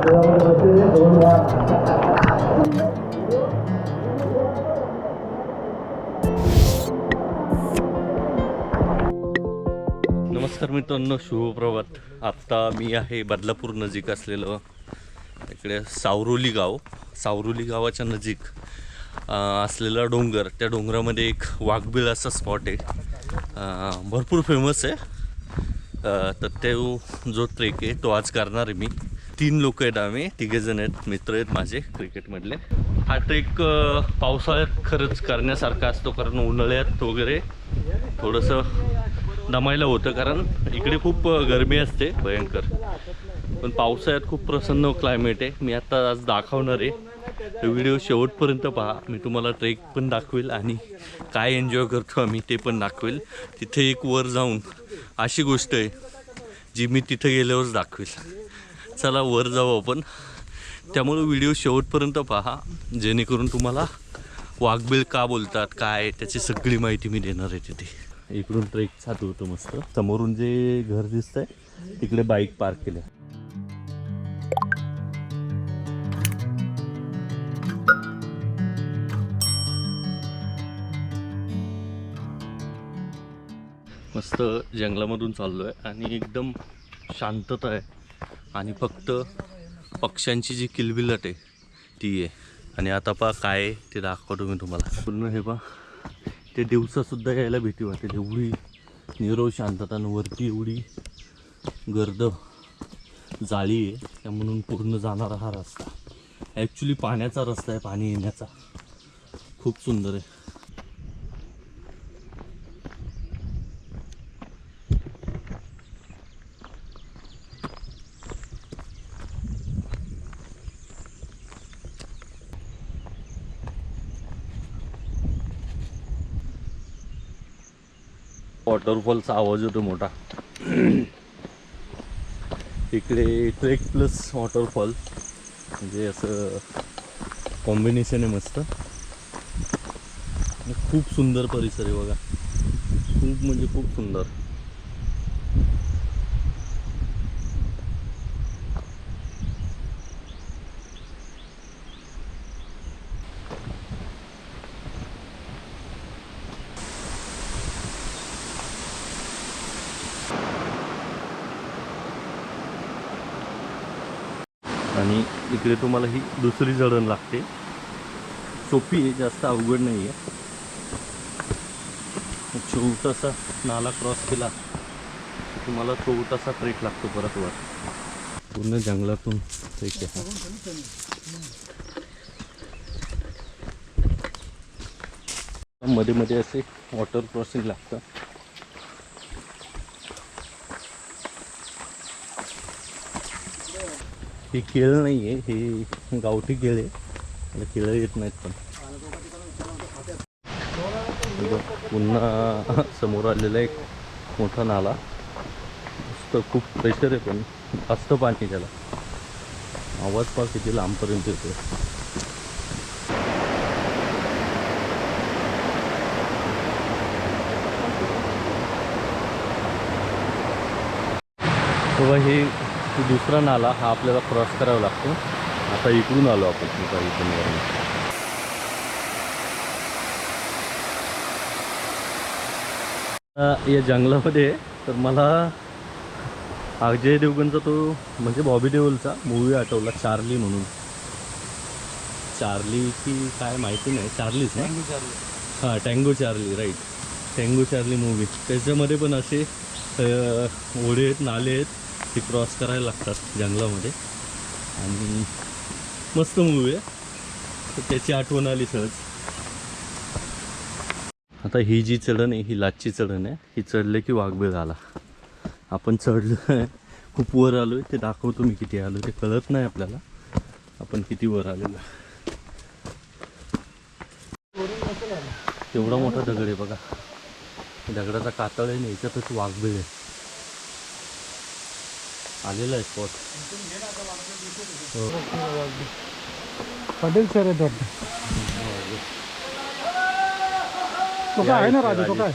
नमस्कार मित्रांनो, शुभप्रभात. आत्ता मी आहे बदलापूर नजीक असलेलं इकडे सावरोली गावाच्या नजीक असलेला डोंगर. त्या डोंगरामध्ये एक वाघबीळ असा स्पॉट आहे, भरपूर फेमस आहे. तर तो जो ट्रेक आहे तो आज करणार आहे मी. 3 लोक आहेत, आम्ही 3 जण आहेत, मित्र आहेत माझे क्रिकेटमधले. हा ट्रेक पावसाळ्यात खरंच करण्यासारखा असतो, कारण उन्हाळ्यात वगैरे थोडंसं दमायला होतं, कारण इकडे खूप गरमी असते भयंकर. पण पावसाळ्यात खूप प्रसन्न क्लायमेट आहे. मी आता आज दाखवणार आहे. व्हिडिओ शेवटपर्यंत पहा. मी तुम्हाला ट्रेक पण दाखवेल आणि काय एन्जॉय करतो आम्ही ते पण दाखवेल. तिथे एक वर जाऊन अशी गोष्ट आहे जी मी तिथे गेल्यावरच दाखवेल. चला वर जाऊ आपण. त्यामुळे व्हिडिओ शेवटपर्यंत पहा, जेणेकरून तुम्हाला वाघबीळ का बोलतात, काय त्याची सगळी माहिती मी देणार आहे तिथे. इकडून ट्रेक चालू होतो मस्त. समोरून जे घर दिसतंय तिकडे बाईक पार्क केल्या. मस्त जंगलामधून चाललोय आणि एकदम शांतता आहे आणि फक्त पक्ष्यांची जी किलबिलाट आहे ती आहे. आणि आता पहा काय आहे ते दाखवतो मी तुम्हाला. पूर्ण हे पहा, ते दिवसासुद्धा यायला भीती वाटते, एवढी निरव शांतता. वरती एवढी गर्द जाळी आहे, त्या म्हणून पूर्ण जाणारा हा रस्ता ॲक्च्युली पाण्याचा रस्ता आहे, पाणी येण्याचा. खूप सुंदर आहे. वॉटरफॉलचा आवाज होतो मोठा. इकडे ट्रेक प्लस वॉटरफॉल म्हणजे असं कॉम्बिनेशन आहे मस्त. खूप सुंदर परिसर आहे बघा, खूप म्हणजे खूप सुंदर. आणि इकडे तुम्हाला ही दुसरी जळण लागते. सोपी आहे, जास्त अवघड नाही आहे. छोटासा नाला क्रॉस केला तुम्हाला छोटासा ट्रेक लागतो परत वर. पूर्ण जंगलातून ट्रेक आहे. मध्ये मध्ये असे वॉटर क्रॉसिंग लागतं. ही केळ नाही आहे, हे गावठी केळ आहे. मला केळं येत नाहीत. पण पुन्हा समोर आलेला एक मोठा नाला. मस्त खूप प्रेशर आहे, पण जास्त पाणी त्याला. आवाज पास किती लांबपर्यंत येतो. तेव्हा हे दुसरा नाला हा आपल्याला क्रॉस करावा लागतो. आता इकडून आलो आपण इथून वरून. या जंगलामध्ये तर मला अजय देवगणचा तो म्हणजे बॉबी देओलचा मूवी आठवला, चार्ली म्हणून. चार्ली की काय माहिती नाही, चार्लीच ना. हां, Tango Charlie, right. Tango Charlie movie. त्याच्यामध्ये पण असे ओढे आहेत, नाले आहेत, ते क्रॉस करायला लागतात जंगलामध्ये. आणि मस्त मूवी आहे, तर त्याची आठवण आली सहज. आता ही जी चढण आहे ही लाचची चढण आहे. ही चढले की वाघबीळ आला. आपण चढलो आहे, खूप वर आलो आहे. ते दाखवतो मी किती आलो, ते कळत नाही आपल्याला आपण किती वर आलेलो. एवढा मोठा दगड आहे बघा, दगडाचा कातळ आहे ना, याच्यातच वाघबीळ आहे. आलेला आहे स्पॉट. पटेल सर आहे तो काय आहे ना राजू, तो काय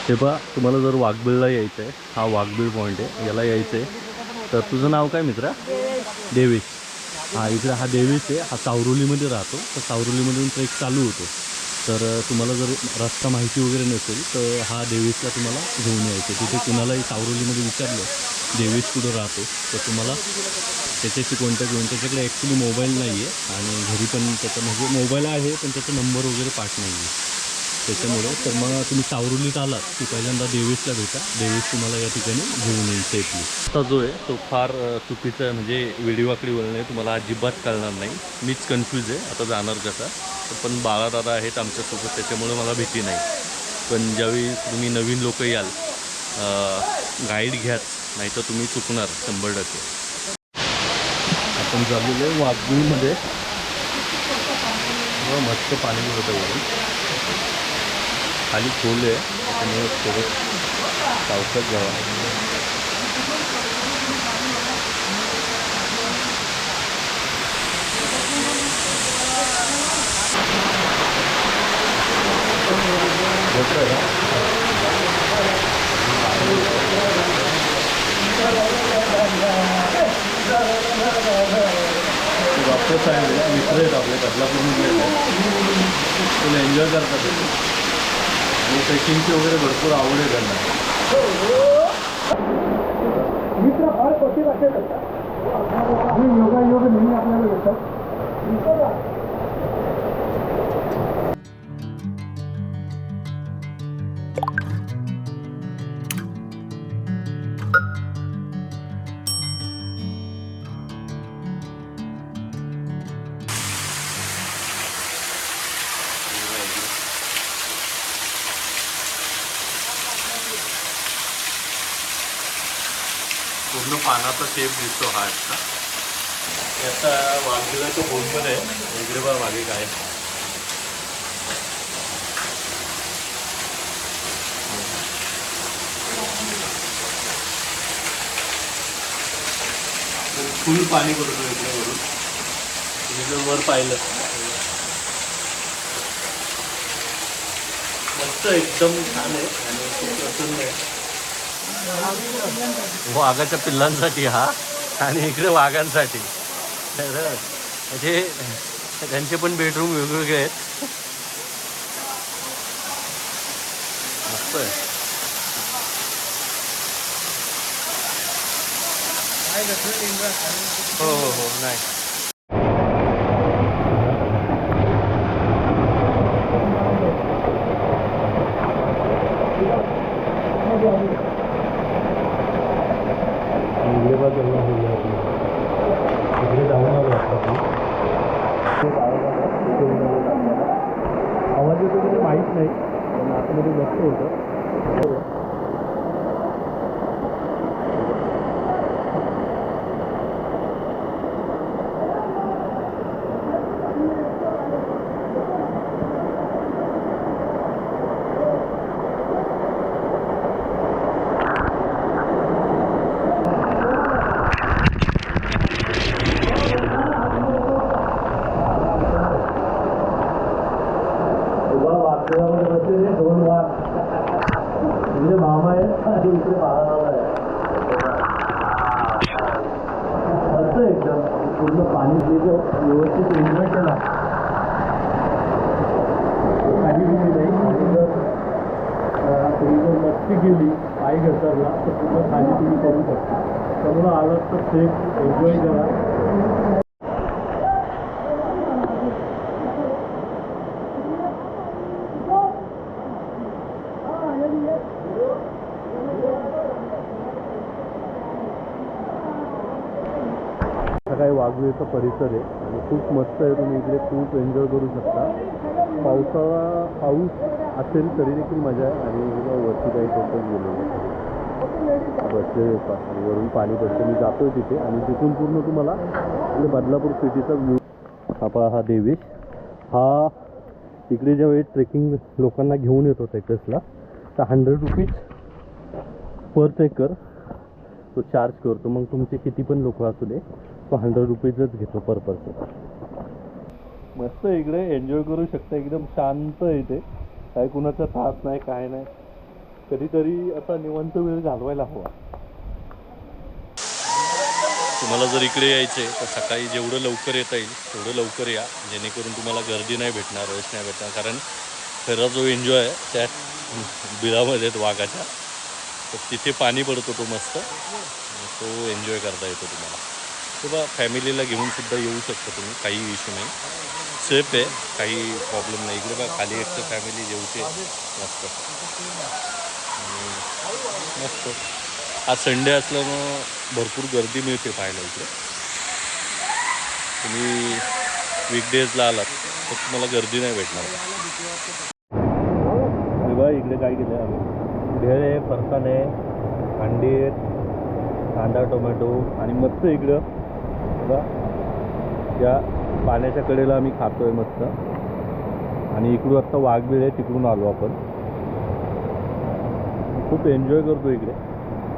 ते पहा, तुम्हाला जर वाघबीळला यायचं आहे, हा वाघबीळ पॉईंट आहे, याला यायचं आहे तर तुझं नाव काय मित्रा? देवेश. हा इकडे हा देवेश आहे, हा सावरोलीमध्ये राहतो. तर सावरोलीमधून ट्रेक चालू होतो. तर तुम्हाला जर रस्ता माहिती वगैरे नसेल तर हा देवेशला तुम्हाला घेऊन यायचं. तिथे कुणालाही सावरोलीमध्ये विचारलं देवेश कुठं राहतो तर तुम्हाला त्याच्याशी कॉन्टॅक्ट घेऊन, त्याच्याकडे ॲक्च्युली मोबाईल नाही आहे आणि घरी पण त्याचा म्हणजे मोबाईल आहे पण त्याचा नंबर वगैरे पाठ नाही आहे त्याच्यामुळे. तर मग तुम्ही सावरोलीत आलात की पहिल्यांदा देवेशला भेटा, देवेश तुम्हाला या ठिकाणी घेऊन येईल सेफली. आता जो आहे तो फार चुकीचा आहे, म्हणजे वेडीवाकडी वळणे तुम्हाला अजिबात कळणार नाही. मीच कन्फ्यूज आहे आता जाणार कसा. पण बाळादादा आहेत आमच्यासोबत त्याच्यामुळे मला भीती नाही. पण ज्यावेळी तुम्ही नवीन लोक याल गाईड घ्याच, नाही तर तुम्ही चुकणार 100%. आपण चाललेलो आहे वाघबीळमध्ये. मस्त पाणी भरत आहे वरून, खाली खोल आहे त्याच्यामुळे थोडं सावकाश जावा. डॉक्टर साहेब मित्र आहेत आपले बदलापूरमधले आहेत, तुला एन्जॉय करतात आणि ट्रेकिंगची वगैरे भरपूर आवड आहे त्यांना. मित्र फार क्वचित असेल आणि योगायोग नेहमी आपल्याला येतात. पूर्ण पानाचा शेप दिसतो हा आजचा. याचा वाघबिळाचं बोल पण आहे, इकडे बघा मागे काय. फुल पाणी पडतो इकडे वरून, तुम्ही जर वर पाहिलं मस्त एकदम छान आहे आणि खूप प्रसन्न आहे. वाघाच्या पिल्लांसाठी हा आणि इकडे वाघांसाठी. म्हणजे त्यांचे पण बेडरूम वेगवेगळे आहेत. मस्त आहे. हो हो हो नाही इकडे जाऊन आलो आवाज येतो म्हणजे माहीत नाही, पण आतमध्ये बसतो होतं. दोन वाघ म्हणजे मामा आहे आणि इकडे बाळाराव आहे. मस्त एकदम पूर्ण पाणी व्यवस्थित एन्जॉय केला. खाली गेली नाही जर तुम्ही जर मस्ती केली पायी घसरला तर पूर्ण खाली तुम्ही करू शकता. त्यामुळं आलात तर सेफ एन्जॉय करा. काही वाघवीळचा परिसर आहे आणि खूप मस्त आहे. तुम्ही इकडे खूप एन्जॉय करू शकता. पाऊस असेल तरी देखील मजा आहे. आणि वरती काही फोटोज गेलेले बसले आणि वरून पाणी पडतं. मी जातोय तिथे आणि तिथून पूर्ण तुम्हाला इकडे बदलापूर सिटीचा व्ह्यू. हा देवेश हा इकडे ज्यावेळी ट्रेकिंग लोकांना घेऊन येतो ट्रेकर्सला तर 100 रुपीज पर ट्रेकर तो चार्ज करतो. मग तुमचे किती पण लोक असू दे तो 100 रुपीजच घेतो पर पर्सन. मस्त इकडे एन्जॉय करू शकता. एकदम शांत इथे, काय कुणाचा त्रास नाही काय नाही. कधीतरी असा निवांत वेळ घालवायला हवा. तुम्हाला जर इकडे यायचे तर सकाळी जेवढं लवकर येता येईल तेवढं लवकर या, जेणेकरून तुम्हाला गर्दी नाही भेटणार, रश नाही भेटणार. कारण खरा जो एन्जॉय आहे त्या बिळामध्ये वाघाच्या, तर तिथे पाणी पडतो तो मस्त, तो एन्जॉय करता येतो तुम्हाला. किंवा फॅमिलीला घेऊन सुद्धा येऊ शकता तुम्ही, काही इश्यू नाही, सेफ आहे, काही प्रॉब्लेम नाही. इकडे बघा खाली एक तर फॅमिली जेवते मस्त मस्त. आज संडे असल्यामुळं भरपूर गर्दी मिळते पाहायला इकडे. तुम्ही वीकडेजला आलात तर तुम्हाला गर्दी नाही भेटणार. बघा इकडे काय केलं आहे आम्ही, भेळ आहे, फरसाण आहे, अंडी आहेत, कांदा टोमॅटो आणि मस्त इकडं बघा त्या पाण्याच्या कडेला आम्ही खातोय मस्त. आणि इकडून आत्ता वाघबीळ आहे, तिकडून आलो आपण. खूप एन्जॉय करतो इकडे,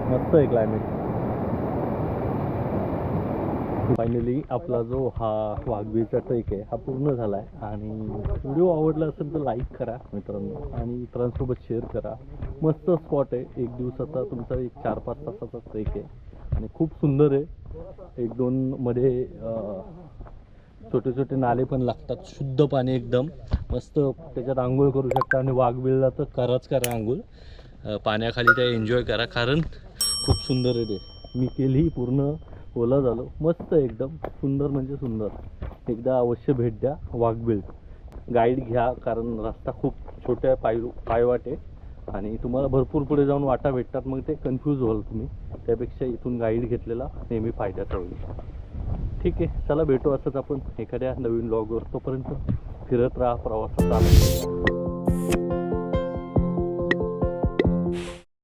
मस्त आहे क्लायमेट. फायनली आपला जो हा वाघबीळचा ट्रेक आहे हा पूर्ण झाला आहे. आणि व्हिडिओ आवडला असेल तर लाईक करा मित्रांनो, आणि इतरांसोबत शेअर करा. मस्त स्पॉट आहे, एक दिवसाचा तुमचा एक 4-5 तासाचा ट्रेक आहे आणि खूप सुंदर आहे. 1-2 मध्ये छोटे छोटे नाले पण लागतात, शुद्ध पाणी एकदम मस्त, त्याच्यात आंघोळ करू शकता. आणि वाघबीळला तर कराच करा आंघोळ, पाण्याखाली त्या एन्जॉय करा, कारण खूप सुंदर आहे ते. मी केली, पूर्ण ओला झालो, मस्त एकदम सुंदर म्हणजे सुंदर. एकदा अवश्य भेट द्या वाघबीळ. गाईड घ्या, कारण रस्ता खूप छोट्या पायवाट आहे आणि तुम्हाला भरपूर पुढे जाऊन वाटा भेटतात, मग ते कन्फ्यूज व्हाल तुम्ही. त्यापेक्षा इथून गाईड घेतलेला नेहमी फायद्याचा होईल. ठीक आहे, चला भेटू असंच आपण एखाद्या नवीन व्लॉगवर. तोपर्यंत फिरत राहा, प्रवासात आनंद.